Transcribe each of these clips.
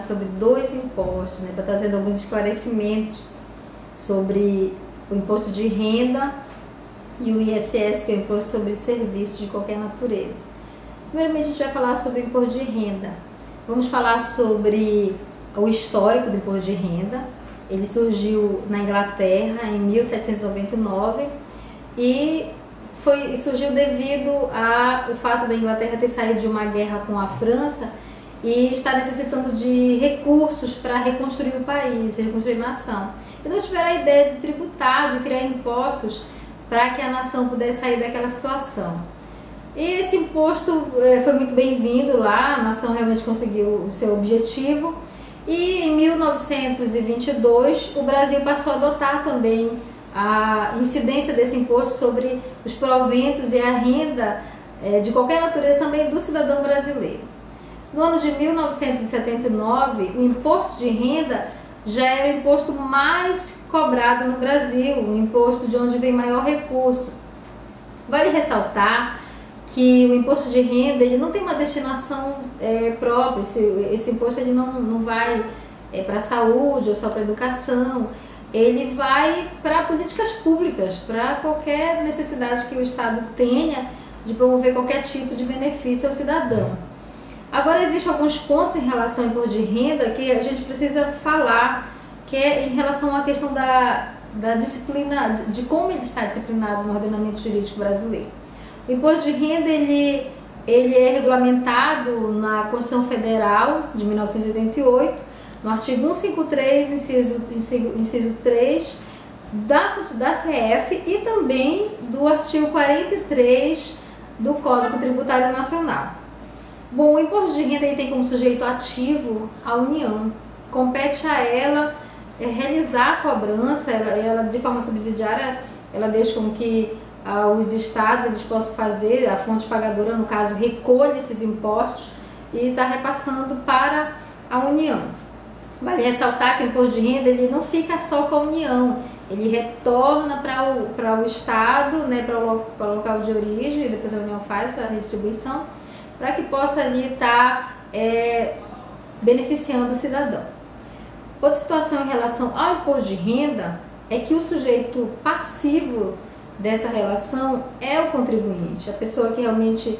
sobre dois impostos, né, para trazer alguns esclarecimentos sobre o imposto de renda e o ISS, que é o imposto sobre serviços de qualquer natureza. Primeiramente, a gente vai falar sobre o imposto de renda. Vamos falar sobre o histórico do imposto de renda. Ele surgiu na Inglaterra em 1799 e surgiu devido ao fato da Inglaterra ter saído de uma guerra com a França e está necessitando de recursos para reconstruir o país, reconstruir a nação. Então tiveram a ideia de tributar, de criar impostos para que a nação pudesse sair daquela situação. E esse imposto foi muito bem-vindo lá, a nação realmente conseguiu o seu objetivo. E em 1922 o Brasil passou a adotar também a incidência desse imposto sobre os proventos e a renda de qualquer natureza também do cidadão brasileiro. No ano de 1979, o imposto de renda já era o imposto mais cobrado no Brasil, o imposto de onde vem maior recurso. Vale ressaltar que o imposto de renda ele não tem uma destinação própria, esse imposto ele não vai para a saúde ou só para a educação, ele vai para políticas públicas, para qualquer necessidade que o Estado tenha de promover qualquer tipo de benefício ao cidadão. Agora, existem alguns pontos em relação ao imposto de renda que a gente precisa falar, que é em relação à questão da disciplina, de como ele está disciplinado no ordenamento jurídico brasileiro. O imposto de renda ele é regulamentado na Constituição Federal de 1988, no artigo 153, inciso 3 da CF e também do artigo 43 do Código Tributário Nacional. Bom, o imposto de renda ele tem como sujeito ativo a União. Compete a ela realizar a cobrança, ela de forma subsidiária, ela deixa com que os estados eles possam fazer, a fonte pagadora, no caso, recolhe esses impostos e está repassando para a União. Vale ressaltar que o imposto de renda ele não fica só com a União, ele retorna para o Estado, né, para o local de origem, e depois a União faz essa redistribuição, para que possa ali estar beneficiando o cidadão. Outra situação em relação ao imposto de renda é que o sujeito passivo dessa relação é o contribuinte, a pessoa que realmente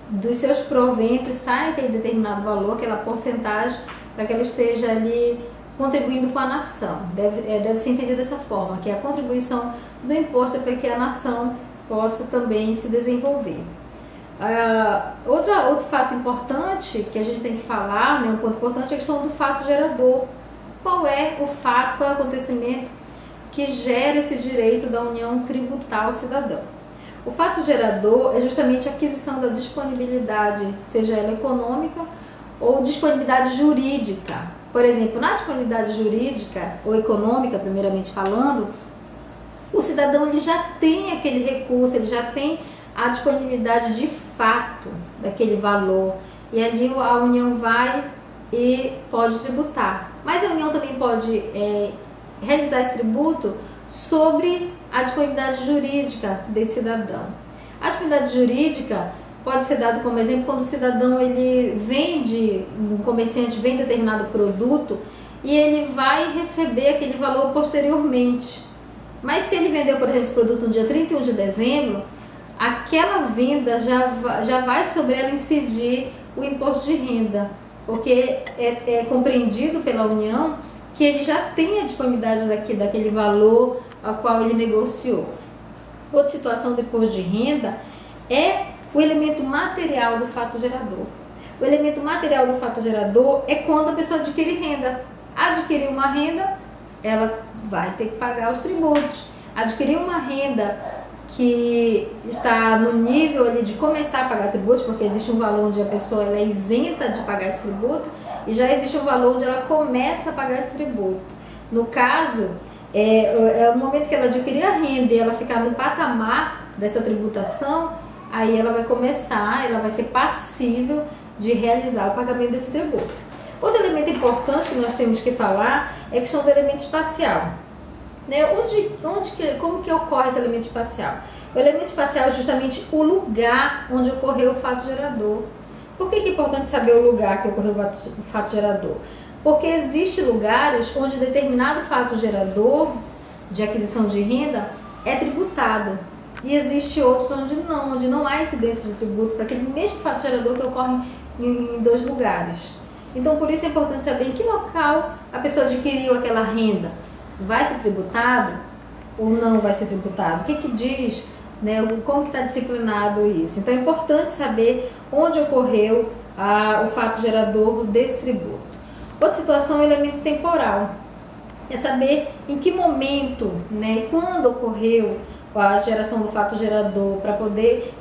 dos seus proventos sai aquele determinado valor, aquela porcentagem, para que ela esteja ali contribuindo com a nação. Deve ser entendido dessa forma, que a contribuição do imposto é para que a nação possa também se desenvolver. Outro fato importante que a gente tem que falar, né, um ponto importante, é a questão do fato gerador. Qual é o fato, qual é o acontecimento que gera esse direito da União tributar ao cidadão? O fato gerador é justamente a aquisição da disponibilidade, seja ela econômica ou disponibilidade jurídica. Por exemplo, na disponibilidade jurídica ou econômica, primeiramente falando, o cidadão ele já tem aquele recurso, ele já tem a disponibilidade de fato daquele valor e ali a União vai e pode tributar. Mas a União também pode realizar esse tributo sobre a disponibilidade jurídica desse cidadão. A disponibilidade jurídica pode ser dado como exemplo quando o cidadão ele vende, um comerciante vende determinado produto e ele vai receber aquele valor posteriormente. Mas se ele vendeu, por exemplo, esse produto no dia 31 de dezembro, aquela venda já vai sobre ela incidir o imposto de renda, porque é compreendido pela União que ele já tem a disponibilidade daquele valor ao qual ele negociou. Outra situação do imposto de renda é o elemento material do fato gerador. O elemento material do fato gerador é quando a pessoa adquire renda. Adquirir uma renda, ela vai ter que pagar os tributos. Adquirir uma renda que está no nível ali de começar a pagar tributos, porque existe um valor onde a pessoa ela é isenta de pagar esse tributo e já existe um valor onde ela começa a pagar esse tributo. No caso, no momento que ela adquirir a renda e ela ficar no patamar dessa tributação, aí ela vai ser passível de realizar o pagamento desse tributo. Outro elemento importante que nós temos que falar é a questão do elemento espacial. Né? Como que ocorre esse elemento espacial? O elemento espacial é justamente o lugar onde ocorreu o fato gerador. Por que é importante saber o lugar que ocorreu o fato gerador? Porque existem lugares onde determinado fato gerador de aquisição de renda é tributado. E existe outros onde não há incidência de tributo para aquele mesmo fato gerador que ocorre em dois lugares. Então, por isso é importante saber em que local a pessoa adquiriu aquela renda. Vai ser tributado ou não vai ser tributado? O que diz, né, como que está disciplinado isso? Então, é importante saber onde ocorreu o fato gerador desse tributo. Outra situação é o elemento temporal. É saber em que momento, né, quando ocorreu a geração do fato gerador, para poder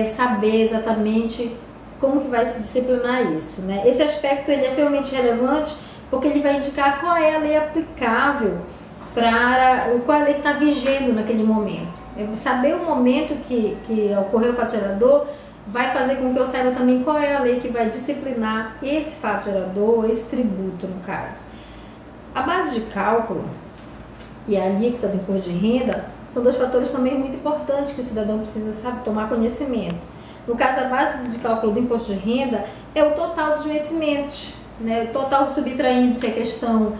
saber exatamente como que vai se disciplinar isso, né? Esse aspecto ele é extremamente relevante porque ele vai indicar qual é a lei aplicável qual é a lei que está vigendo naquele momento. Saber o momento que ocorreu o fato gerador vai fazer com que eu saiba também qual é a lei que vai disciplinar esse fato gerador, esse tributo no caso. A base de cálculo e a alíquota do imposto de renda são dois fatores também muito importantes que o cidadão precisa tomar conhecimento. No caso, a base de cálculo do imposto de renda é o total dos vencimentos, né? O total subtraindo-se a questão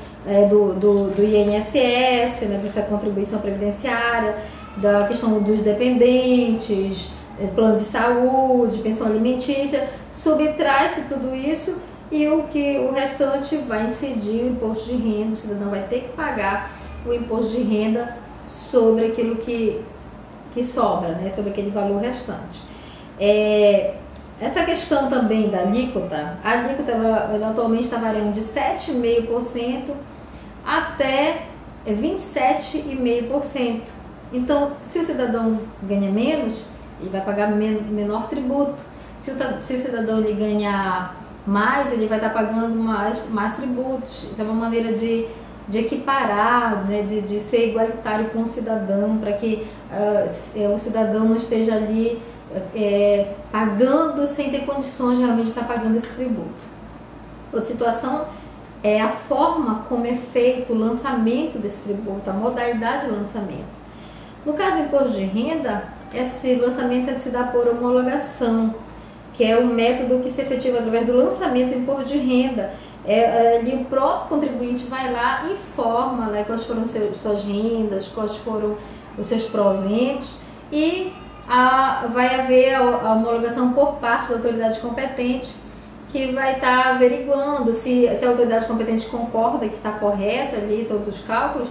do INSS, né? Dessa contribuição previdenciária, da questão dos dependentes, plano de saúde, pensão alimentícia, subtrai-se tudo isso e o restante vai incidir o imposto de renda, o cidadão vai ter que pagar o imposto de renda sobre aquilo que sobra, né? Sobre aquele valor restante. Essa questão também da alíquota, a alíquota ela atualmente está variando de 7,5% até 27,5%. Então, se o cidadão ganha menos, ele vai pagar menor tributo. Se o cidadão ele ganha mais, ele vai estar pagando mais tributos. Isso é uma maneira de equiparar, né, de ser igualitário com o cidadão, para que o cidadão não esteja ali pagando sem ter condições de realmente estar pagando esse tributo. Outra situação é a forma como é feito o lançamento desse tributo, a modalidade de lançamento. No caso do imposto de renda, esse lançamento se dá por homologação, que é o método que se efetiva através do lançamento do imposto de renda. Ali o próprio contribuinte vai lá e informa, né, quais foram suas rendas, quais foram os seus proventos e vai haver a homologação por parte da autoridade competente, que vai estar averiguando se a autoridade competente concorda que está correta ali todos os cálculos,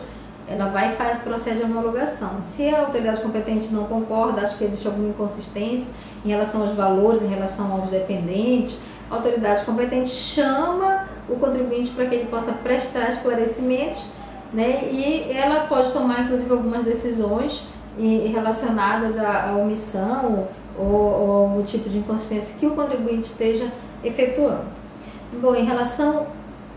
ela vai e faz o processo de homologação. Se a autoridade competente não concorda, acha que existe alguma inconsistência em relação aos valores, em relação aos dependentes, a autoridade competente chama o contribuinte para que ele possa prestar esclarecimentos, né? E ela pode tomar, inclusive, algumas decisões relacionadas à omissão ou o tipo de inconsistência que o contribuinte esteja efetuando. Bom, em relação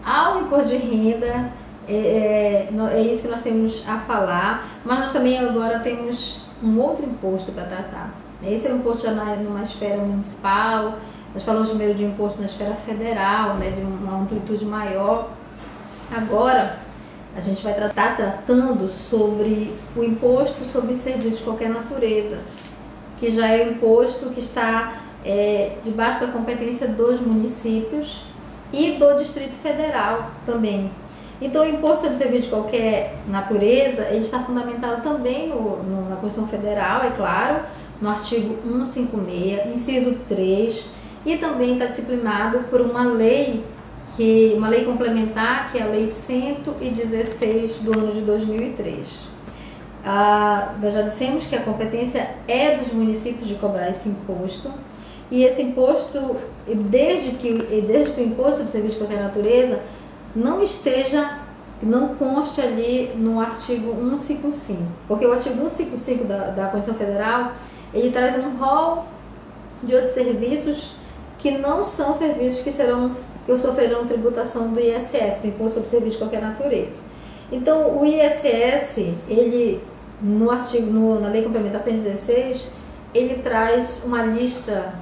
ao imposto de renda, é isso que nós temos a falar, mas nós também agora temos um outro imposto para tratar. Esse é um imposto já numa esfera municipal. Nós falamos primeiro de imposto na esfera federal, né, de uma amplitude maior. Agora, a gente vai estar tratando sobre o imposto sobre serviços de qualquer natureza, que já é o imposto que está debaixo da competência dos municípios e do Distrito Federal também. Então, o imposto sobre serviços de qualquer natureza, ele está fundamentado também na Constituição Federal, é claro, no artigo 156, inciso 3, e também está disciplinado por uma lei complementar, que é a Lei 116 do ano de 2003. Nós já dissemos que a competência é dos municípios de cobrar esse imposto, e esse imposto, desde que o imposto sobre serviços de qualquer natureza não conste ali no artigo 155, porque o artigo 155 da Constituição Federal, ele traz um rol de outros serviços que não são serviços que sofrerão tributação do ISS, do Imposto sobre Serviços de Qualquer Natureza. Então, o ISS, ele, na Lei Complementar 116, ele traz uma lista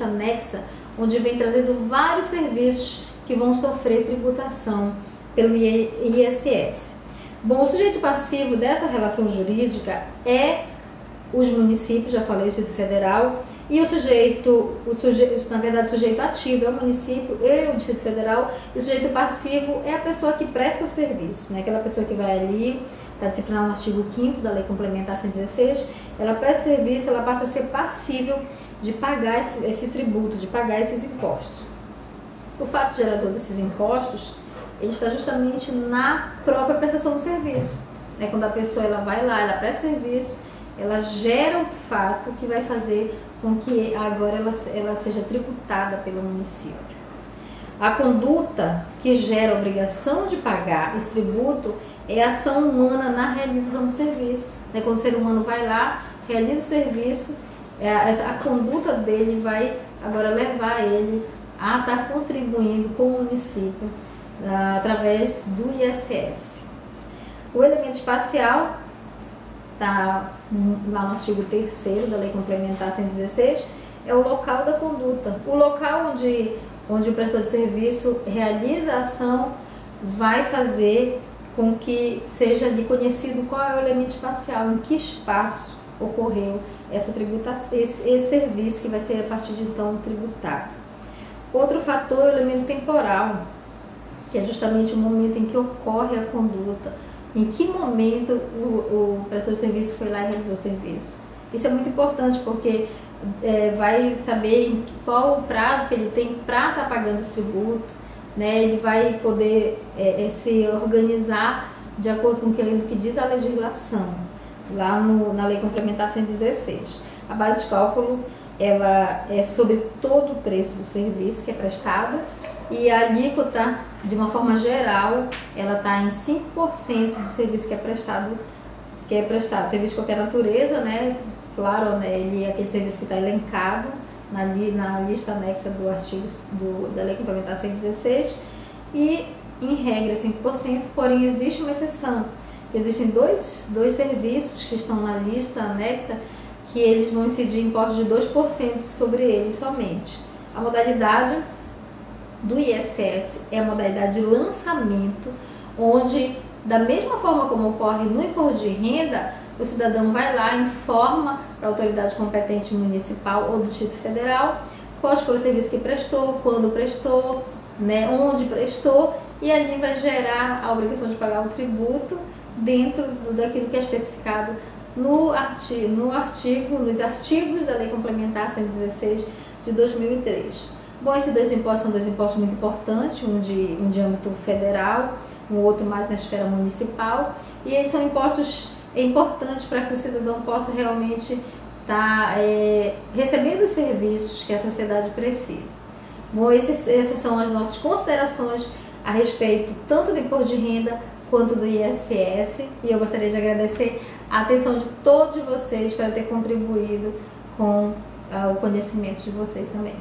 anexa, onde vem trazendo vários serviços que vão sofrer tributação pelo ISS. Bom, o sujeito passivo dessa relação jurídica é os municípios, já falei, o Distrito Federal, E na verdade, o sujeito ativo é o município e o Distrito Federal, e o sujeito passivo é a pessoa que presta o serviço, né? Aquela pessoa que vai ali, está disciplinada no artigo 5º da Lei Complementar 116, ela presta o serviço, ela passa a ser passível de pagar esse tributo, de pagar esses impostos. O fato gerador desses impostos, ele está justamente na própria prestação do serviço, né? Quando a pessoa ela vai lá, ela presta serviço, ela gera o fato que vai fazer com que agora ela seja tributada pelo município. A conduta que gera a obrigação de pagar esse tributo é a ação humana na realização do serviço, né? Quando o ser humano vai lá, realiza o serviço, a conduta dele vai agora levar ele a estar contribuindo com o município através do ISS. O elemento espacial está lá no artigo 3º da Lei Complementar 116, é o local da conduta. O local onde o prestador de serviço realiza a ação vai fazer com que seja ali conhecido qual é o elemento espacial, em que espaço ocorreu essa tributação, esse serviço que vai ser a partir de então tributado. Outro fator é o elemento temporal, que é justamente o momento em que ocorre a conduta. Em que momento o prestador de serviço foi lá e realizou o serviço. Isso é muito importante porque vai saber em qual o prazo que ele tem para estar pagando esse tributo, né? Ele vai poder se organizar de acordo com aquilo que diz a legislação, lá na Lei Complementar 116. A base de cálculo ela é sobre todo o preço do serviço que é prestado, e a alíquota, de uma forma geral, ela está em 5% do serviço que é prestado, serviço de qualquer natureza, né? Claro, né? Ele é aquele serviço que está elencado na lista anexa do artigo da Lei Complementar 116, e em regra 5%, porém existe uma exceção. Existem dois serviços que estão na lista anexa que eles vão incidir impostos de 2% sobre eles somente. A modalidade do ISS é a modalidade de lançamento, onde, da mesma forma como ocorre no imposto de renda, o cidadão vai lá e informa para a autoridade competente municipal ou do Distrito Federal quais foram os serviços que prestou, quando prestou, né, onde prestou, e ali vai gerar a obrigação de pagar o tributo dentro daquilo que é especificado nos artigos da Lei Complementar 116 de 2003. Bom, esses dois impostos são dois impostos muito importantes, um de âmbito federal, um outro mais na esfera municipal, e eles são impostos importantes para que o cidadão possa realmente estar recebendo os serviços que a sociedade precisa. Bom, essas são as nossas considerações a respeito tanto do imposto de renda quanto do ISS, e eu gostaria de agradecer a atenção de todos vocês, espero ter contribuído com o conhecimento de vocês também.